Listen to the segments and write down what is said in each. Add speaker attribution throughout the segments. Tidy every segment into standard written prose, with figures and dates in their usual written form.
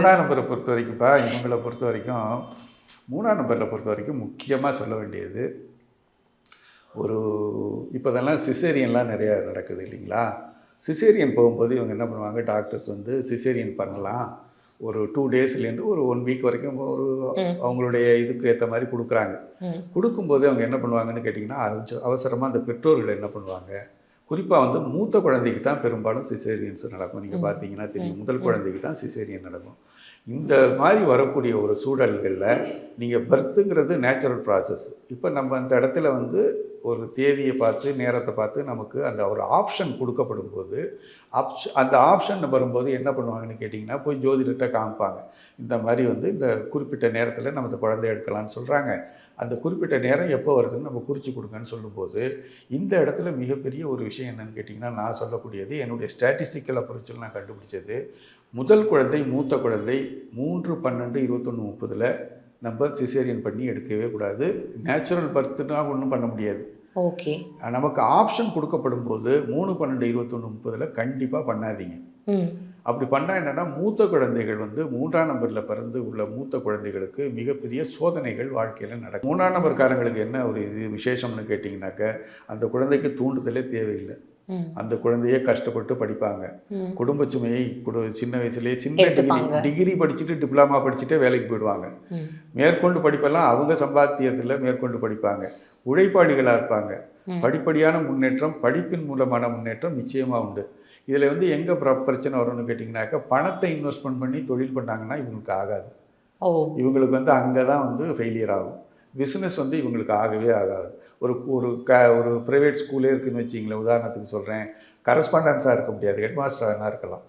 Speaker 1: 3ஆம் நம்பரை பொறுத்த வரைக்கும்ப்பா, இவங்கள பொறுத்த வரைக்கும் 3ஆம் நம்பரில் பொறுத்த வரைக்கும் முக்கியமாக சொல்ல வேண்டியது, ஒரு இப்போதெல்லாம் சிசேரியன்லாம் நிறையா நடக்குது இல்லைங்களா? சிசேரியன் போகும்போது இவங்க என்ன பண்ணுவாங்க, டாக்டர்ஸ் வந்து சிசேரியன் பண்ணலாம், ஒரு 2 டேஸ்லேருந்து ஒரு 1 வீக் வரைக்கும் ஒரு அவங்களுடைய இதுக்கு ஏற்ற மாதிரி கொடுக்குறாங்க. கொடுக்கும்போது அவங்க என்ன பண்ணுவாங்கன்னு கேட்டிங்கன்னா, அவசரமாக அந்த பெற்றோர்கள் என்ன பண்ணுவாங்க, குறிப்பாக வந்து மூத்த குழந்தைக்கு தான் பெரும்பாலும் சிசேரியன்ஸ் நடக்கும். நீங்கள் பார்த்தீங்கன்னா தெரியும், முதல் குழந்தைக்கு தான் சிசேரியன் நடக்கும். இந்த மாதிரி வரக்கூடிய ஒரு சூழல்களில் நீங்கள் பர்த்துங்கிறது நேச்சுரல் ப்ராசஸ். இப்போ நம்ம அந்த இடத்துல வந்து ஒரு தேதியை பார்த்து நேரத்தை பார்த்து நமக்கு அந்த ஒரு ஆப்ஷன் கொடுக்கப்படும் போது அந்த ஆப்ஷன் வரும்போது என்ன பண்ணுவாங்கன்னு கேட்டிங்கன்னா, போய் ஜோதிடர்கிட்ட காமிப்பாங்க. இந்த மாதிரி வந்து இந்த குறிப்பிட்ட நேரத்தில் நம்ம இந்த குழந்தை எடுக்கலாம்னு சொல்கிறாங்க. அந்த குறிப்பிட்ட நேரம் எப்போ வருதுன்னு நம்ம குறித்து கொடுங்கன்னு சொல்லும்போது, இந்த இடத்துல மிகப்பெரிய ஒரு விஷயம் என்னென்னு கேட்டிங்கன்னா, நான் சொல்லக்கூடியது என்னுடைய ஸ்டாட்டிஸ்டிக்கல் அப்ரோச்சில் நான் கண்டுபிடிச்சது, முதல் குழந்தை மூத்த குழந்தை 3, 12, 21, 30 நம்ம சிசேரியன் பண்ணி எடுக்கவே கூடாது. நேச்சுரல் பர்த்னா ஒன்றும் பண்ண முடியாது.
Speaker 2: ஓகே.
Speaker 1: நமக்கு ஆப்ஷன் கொடுக்கப்படும் போது 3, 12, 21, 30 கண்டிப்பாக பண்ணாதீங்க. அப்படி பண்ணால் என்னென்னா, மூத்த குழந்தைகள் வந்து 3ஆம் நம்பரில் பிறந்து உள்ள மூத்த குழந்தைகளுக்கு மிகப்பெரிய சோதனைகள் வாழ்க்கையில் நடக்கும். 3ஆம் நம்பர்காரங்களுக்கு என்ன ஒரு இது விசேஷம்னு கேட்டிங்கனாக்க, அந்த குழந்தைக்கு தூண்டுதலே தேவையில்லை. அந்த குழந்தையே கஷ்டப்பட்டு படிப்பாங்க. குடும்ப சுமையை சின்ன வயசுலேயே சின்ன டிகிரி படிச்சுட்டு டிப்ளமா படிச்சுட்டு வேலைக்கு போயிடுவாங்க. மேற்கொண்டு படிப்பெல்லாம் அவங்க சம்பாத்தியத்தில் மேற்கொண்டு படிப்பாங்க. உழைப்பாளிகளாக இருப்பாங்க. படிப்படியான முன்னேற்றம், படிப்பின் மூலமான முன்னேற்றம் நிச்சயமாக உண்டு. இதில் வந்து எங்கே பிரச்சனை வரும்னு கேட்டிங்கனாக்கா, பணத்தை இன்வெஸ்ட்மெண்ட் பண்ணி தொழில் பண்ணாங்கன்னா இவங்களுக்கு ஆகாது. இவங்களுக்கு வந்து அங்கே தான் வந்து ஃபெயிலியர் ஆகும். பிஸ்னஸ் வந்து இவங்களுக்கு ஆகவே ஆகாது. ஒரு ப்ரைவேட் ஸ்கூலே இருக்குதுன்னு வச்சிங்களேன், உதாரணத்துக்கு சொல்கிறேன், கரஸ்பாண்டன்ஸாக இருக்க முடியாது, ஹெட் மாஸ்டராக வேணா இருக்கலாம்.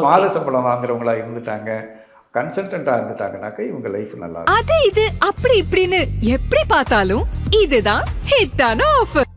Speaker 1: மாத சம்பளம் வாங்குறவங்களா இருந்துட்டாங்க, கன்சல்டண்ட்டாக இருந்துட்டாங்கனாக்கா இவங்க லைஃப் நல்லா இருக்கும்.
Speaker 3: அது இது அப்படி இப்படின்னு எப்படி பார்த்தாலும் இதுதான் ஹிட்டான ஆஃபர்.